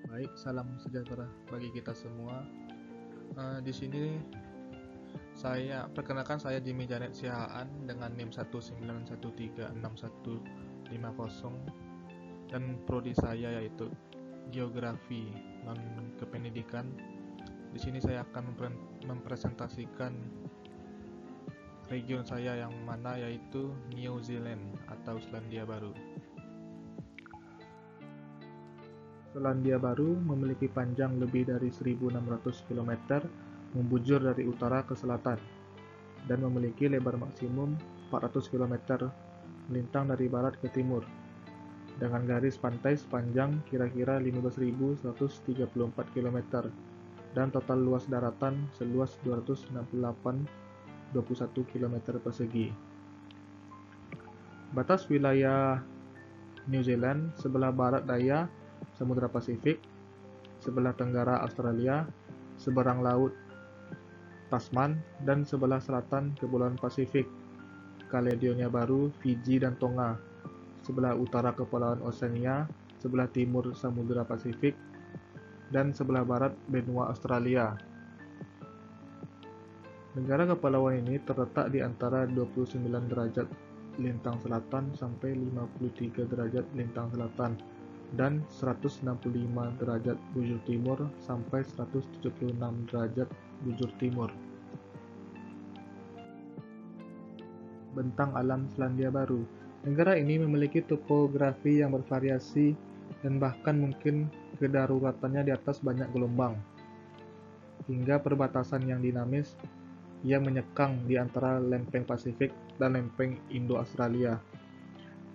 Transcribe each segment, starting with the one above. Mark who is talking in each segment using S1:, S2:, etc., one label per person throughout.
S1: Baik, salam sejahtera bagi kita semua. Di sini saya perkenalkan, saya Jimmy Janet Sihaan dengan NIM 191361150 dan prodi saya yaitu Geografi non kependidikan. Di sini saya akan mempresentasikan region saya yang mana yaitu New Zealand atau Selandia Baru. Selandia Baru memiliki panjang lebih dari 1.600 km membujur dari utara ke selatan dan memiliki lebar maksimum 400 km melintang dari barat ke timur dengan garis pantai sepanjang kira-kira 15.134 km dan total luas daratan seluas 268,21 km persegi. Batas wilayah New Zealand sebelah barat daya Samudra Pasifik, sebelah tenggara Australia, seberang laut Tasman, dan sebelah selatan Kepulauan Pasifik, Kaledonia Baru, Fiji, dan Tonga, sebelah utara Kepulauan Oceania, sebelah timur Samudra Pasifik, dan sebelah barat benua Australia. Negara kepulauan ini terletak di antara 29 derajat lintang selatan sampai 53 derajat lintang selatan dan 165 derajat bujur timur sampai 176 derajat bujur timur. Bentang alam Selandia Baru. Negara ini memiliki topografi yang bervariasi dan bahkan mungkin kedaruratannya di atas banyak gelombang. Hingga perbatasan yang dinamis, ia menyekang di antara lempeng Pasifik dan lempeng Indo-Australia.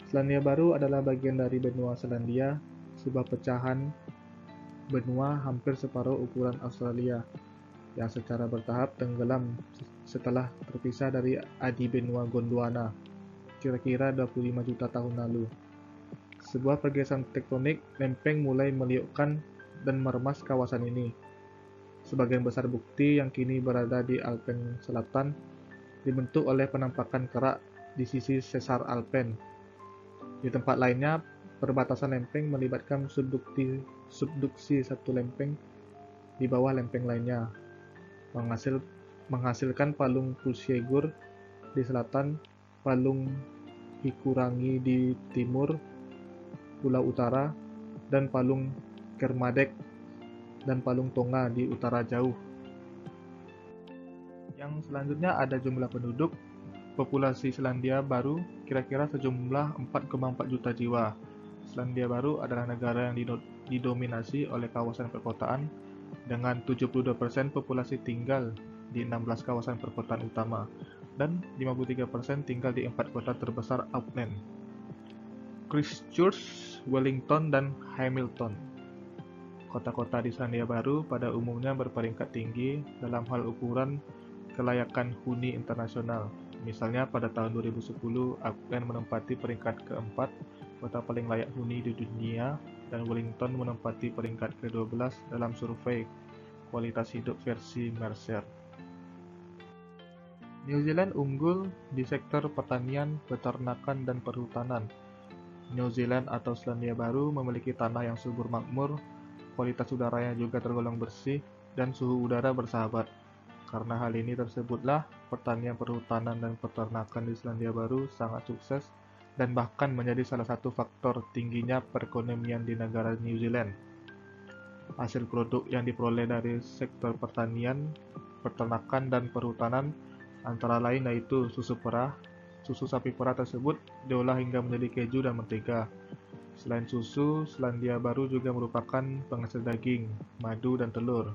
S1: Selandia Baru adalah bagian dari benua Selandia, sebuah pecahan benua hampir separuh ukuran Australia, yang secara bertahap tenggelam setelah terpisah dari adi benua Gondwana, kira-kira 25 juta tahun lalu. Sebuah pergeseran tektonik lempeng mulai meliukkan dan meremas kawasan ini. Sebagian besar bukti yang kini berada di Alpen Selatan dibentuk oleh penampakan kerak di sisi sesar Alpen. Di tempat lainnya, perbatasan lempeng melibatkan subduksi satu lempeng di bawah lempeng lainnya, menghasilkan palung Pulsiegur di selatan, palung Hikurangi di timur, pulau utara, dan palung Kermadec dan palung Tonga di utara jauh. Yang selanjutnya ada jumlah penduduk. Populasi Selandia Baru kira-kira sejumlah 4,4 juta jiwa. Selandia Baru adalah negara yang didominasi oleh kawasan perkotaan dengan 72% populasi tinggal di 16 kawasan perkotaan utama dan 53% tinggal di 4 kota terbesar Auckland, Christchurch, Wellington, dan Hamilton. Kota-kota di Selandia Baru pada umumnya berperingkat tinggi dalam hal ukuran kelayakan huni internasional. Misalnya pada tahun 2010, Auckland menempati peringkat keempat kota paling layak huni di dunia dan Wellington menempati peringkat ke-12 dalam survei kualitas hidup versi Mercer. New Zealand unggul di sektor pertanian, peternakan, dan perhutanan. New Zealand atau Selandia Baru memiliki tanah yang subur makmur, kualitas udaranya juga tergolong bersih, dan suhu udara bersahabat. Karena hal ini tersebutlah, pertanian, perhutanan, dan peternakan di Selandia Baru sangat sukses dan bahkan menjadi salah satu faktor tingginya perekonomian di negara New Zealand. Hasil produk yang diperoleh dari sektor pertanian, peternakan, dan perhutanan antara lain yaitu susu perah. Susu sapi perah tersebut diolah hingga menjadi keju dan mentega. Selain susu, Selandia Baru juga merupakan penghasil daging, madu, dan telur.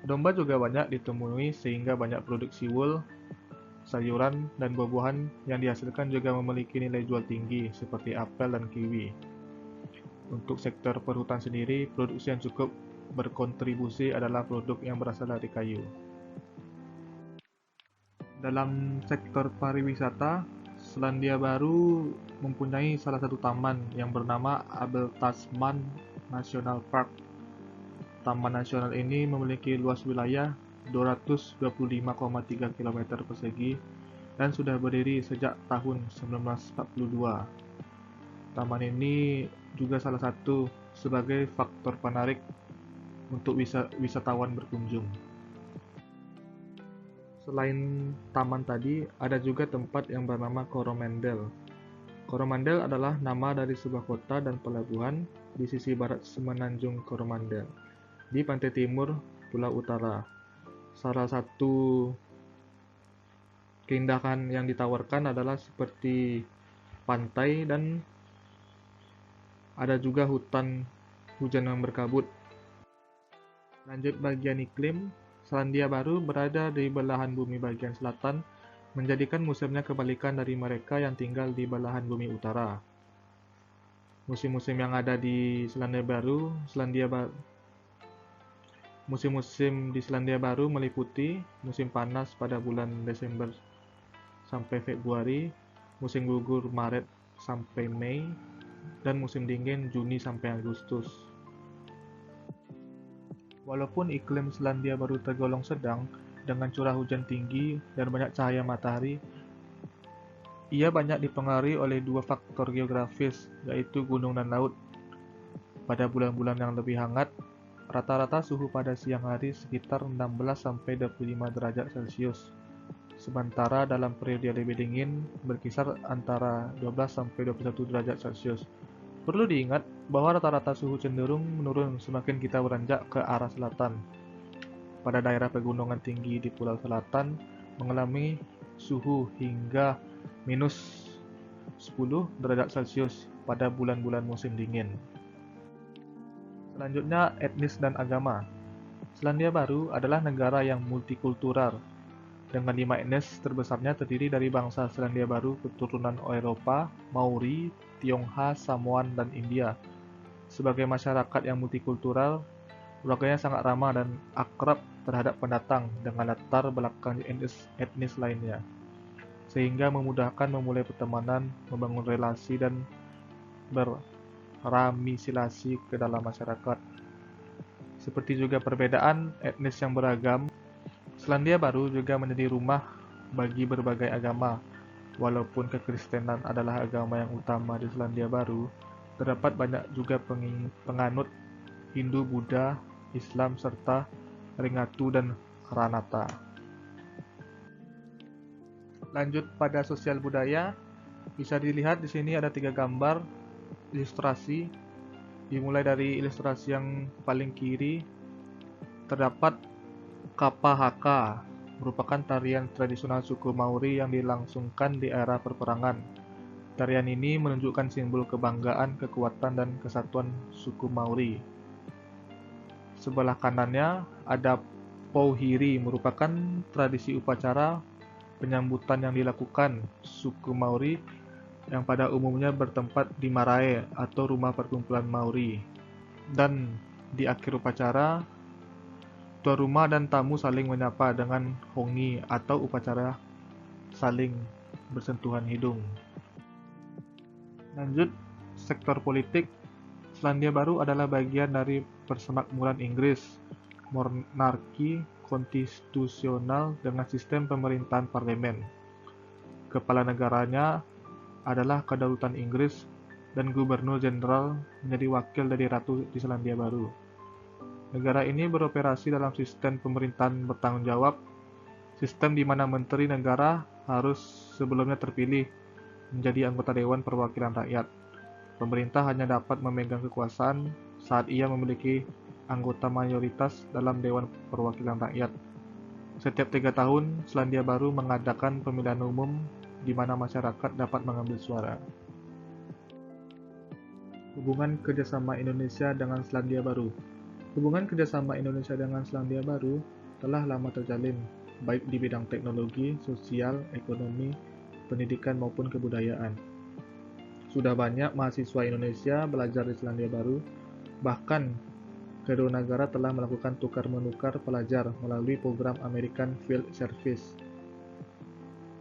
S1: Domba juga banyak ditemui sehingga banyak produksi wool, sayuran, dan buah-buahan yang dihasilkan juga memiliki nilai jual tinggi seperti apel dan kiwi. Untuk sektor perhutanan sendiri, produksi yang cukup berkontribusi adalah produk yang berasal dari kayu. Dalam sektor pariwisata, Selandia Baru mempunyai salah satu taman yang bernama Abel Tasman National Park. Taman nasional ini memiliki luas wilayah 225,3 km persegi dan sudah berdiri sejak tahun 1942. Taman ini juga salah satu sebagai faktor penarik untuk wisatawan berkunjung. Selain taman tadi, ada juga tempat yang bernama Coromandel. Coromandel adalah nama dari sebuah kota dan pelabuhan di sisi barat semenanjung Coromandel, di pantai timur Pulau Utara. Salah satu keindahan yang ditawarkan adalah seperti pantai dan ada juga hutan hujan yang berkabut. Lanjut bagian iklim, Selandia Baru berada di belahan bumi bagian selatan, menjadikan musimnya kebalikan dari mereka yang tinggal di belahan bumi utara. Musim-musim yang ada di Musim-musim di Selandia Baru meliputi musim panas pada bulan Desember sampai Februari, musim gugur Maret sampai Mei, dan musim dingin Juni sampai Agustus. Walaupun iklim Selandia Baru tergolong sedang, dengan curah hujan tinggi dan banyak cahaya matahari, ia banyak dipengaruhi oleh dua faktor geografis, yaitu gunung dan laut. Pada bulan-bulan yang lebih hangat, rata-rata suhu pada siang hari sekitar 16-25 derajat Celcius. Sementara dalam periode yang lebih dingin berkisar antara 12-21 derajat Celcius. Perlu diingat bahwa rata-rata suhu cenderung menurun semakin kita beranjak ke arah selatan. Pada daerah pegunungan tinggi di Pulau Selatan mengalami suhu hingga minus 10 derajat Celcius pada bulan-bulan musim dingin. Selanjutnya, etnis dan agama. Selandia Baru adalah negara yang multikultural. Dengan 5 etnis terbesarnya terdiri dari bangsa Selandia Baru keturunan Eropa, Maori, Tionghoa, Samoan, dan India. Sebagai masyarakat yang multikultural, warganya sangat ramah dan akrab terhadap pendatang dengan latar belakang etnis lainnya, sehingga memudahkan memulai pertemanan, membangun relasi, dan beramisilasi ke dalam masyarakat. Seperti juga perbedaan etnis yang beragam, Selandia Baru juga menjadi rumah bagi berbagai agama. Walaupun kekristenan adalah agama yang utama di Selandia Baru, terdapat banyak juga penganut Hindu, Buddha, Islam, serta Ringatu dan Ranata. Lanjut pada sosial budaya, bisa dilihat di sini ada 3 gambar ilustrasi. Dimulai dari ilustrasi yang paling kiri, terdapat Kapa Haka, merupakan tarian tradisional suku Maori yang dilangsungkan di era perperangan. Tarian ini menunjukkan simbol kebanggaan, kekuatan, dan kesatuan suku Maori. Sebelah kanannya ada Pouhiri, merupakan tradisi upacara penyambutan yang dilakukan suku Maori yang pada umumnya bertempat di marae atau rumah perkumpulan Maori. Dan di akhir upacara, tuan rumah dan tamu saling menyapa dengan hongi atau upacara saling bersentuhan hidung. Lanjut, sektor politik. Selandia Baru adalah bagian dari persemakmuran Inggris, monarki konstitusional dengan sistem pemerintahan parlemen. Kepala negaranya adalah Kedaulatan Inggris dan Gubernur Jenderal menjadi wakil dari Ratu di Selandia Baru. Negara ini beroperasi dalam sistem pemerintahan bertanggung jawab, sistem di mana menteri negara harus sebelumnya terpilih menjadi anggota Dewan Perwakilan Rakyat. Pemerintah hanya dapat memegang kekuasaan saat ia memiliki anggota mayoritas dalam Dewan Perwakilan Rakyat. Setiap 3 tahun, Selandia Baru mengadakan pemilihan umum di mana masyarakat dapat mengambil suara. Hubungan kerjasama Indonesia dengan Selandia Baru. Hubungan kerjasama Indonesia dengan Selandia Baru telah lama terjalin, baik di bidang teknologi, sosial, ekonomi, pendidikan maupun kebudayaan. Sudah banyak mahasiswa Indonesia belajar di Selandia Baru, bahkan kedua negara telah melakukan tukar-menukar pelajar melalui program American Field Service.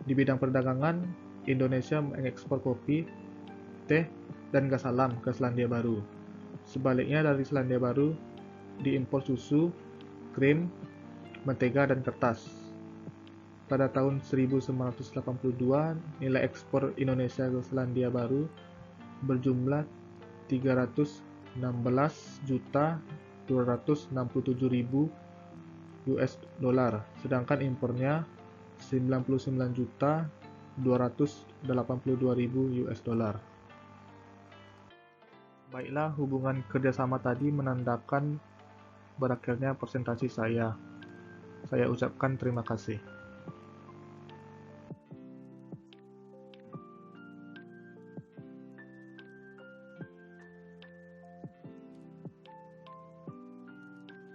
S1: Di bidang perdagangan, Indonesia mengekspor kopi, teh, dan gas alam ke Selandia Baru. Sebaliknya dari Selandia Baru diimpor susu, krim, mentega, dan kertas. Pada tahun 1982, nilai ekspor Indonesia ke Selandia Baru berjumlah 316.267.000 US dollar, sedangkan impornya 99.282.000 US dollar. Baiklah, hubungan kerjasama tadi menandakan berakhirnya presentasi saya. Saya ucapkan terima kasih.